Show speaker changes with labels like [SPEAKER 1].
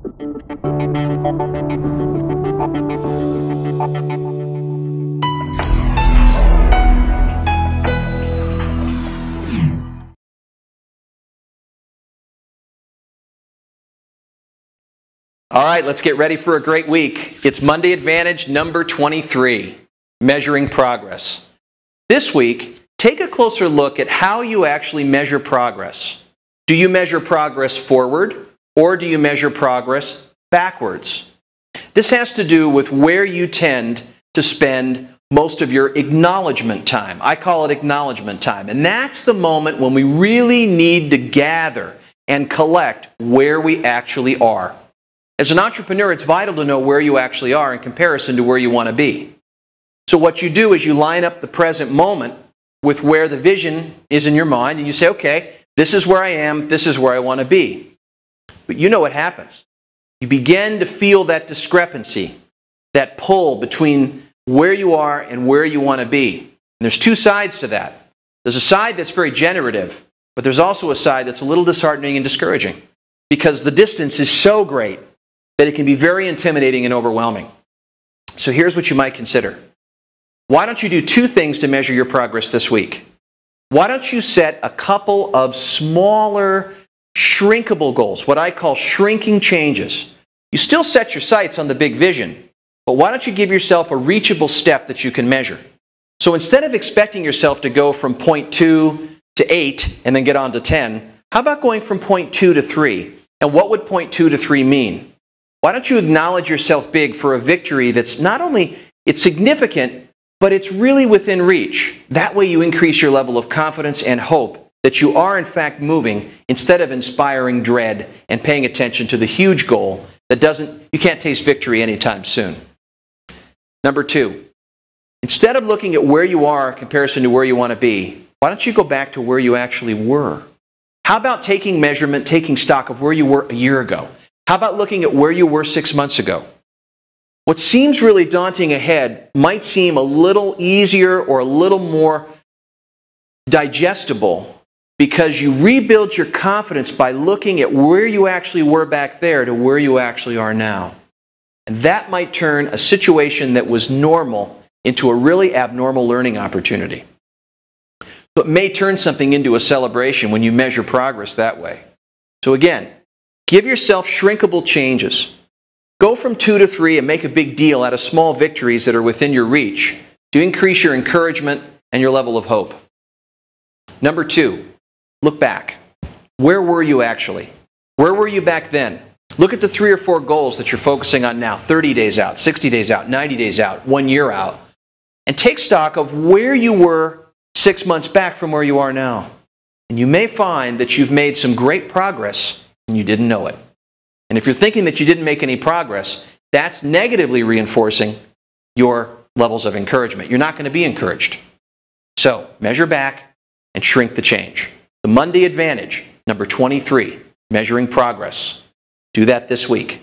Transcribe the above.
[SPEAKER 1] All right, let's get ready for a great week. It's Monday Advantage number 23, Measuring Progress. This week, take a closer look at how you actually measure progress. Do you measure progress forward, or do you measure progress backwards? This has to do with where you tend to spend most of your acknowledgement time. I call it acknowledgement time, and that's the moment when we really need to gather and collect where we actually are. As an entrepreneur, it's vital to know where you actually are in comparison to where you want to be. So what you do is you line up the present moment with where the vision is in your mind, and you say, okay, this is where I am, this is where I want to be. But you know what happens. You begin to feel that discrepancy, that pull between where you are and where you want to be. And there's two sides to that. There's a side that's very generative, but there's also a side that's a little disheartening and discouraging, because the distance is so great that it can be very intimidating and overwhelming. So here's what you might consider. Why don't you do two things to measure your progress this week? Why don't you set a couple of smaller, shrinkable goals, what I call shrinking changes. You still set your sights on the big vision, but why don't you give yourself a reachable step that you can measure? So instead of expecting yourself to go from point 2 to 8 and then get on to 10, how about going from point 2 to 3? And what would point 2 to 3 mean? Why don't you acknowledge yourself big for a victory that's not only it's significant, but it's really within reach. That way you increase your level of confidence and hope that you are in fact moving instead of inspiring dread and paying attention to the huge goal that you can't taste victory anytime soon. Number 2, instead of looking at where you are in comparison to where you want to be, why don't you go back to where you actually were? How about taking measurement, taking stock of where you were a year ago? How about looking at where you were 6 months ago? What seems really daunting ahead might seem a little easier or a little more digestible because you rebuild your confidence by looking at where you actually were back there to where you actually are now. And that might turn a situation that was normal into a really abnormal learning opportunity. So it may turn something into a celebration when you measure progress that way. So again, give yourself shrinkable changes. Go from 2 to 3 and make a big deal out of small victories that are within your reach to increase your encouragement and your level of hope. Number 2, look back. Where were you actually? Where were you back then? Look at the 3 or 4 goals that you're focusing on now, 30 days out, 60 days out, 90 days out, 1 year out, and take stock of where you were 6 months back from where you are now. And you may find that you've made some great progress and you didn't know it. And if you're thinking that you didn't make any progress, that's negatively reinforcing your levels of encouragement. You're not going to be encouraged. So, measure back and shrink the change. The Monday Advantage, number 23, Measuring Progress. Do that this week.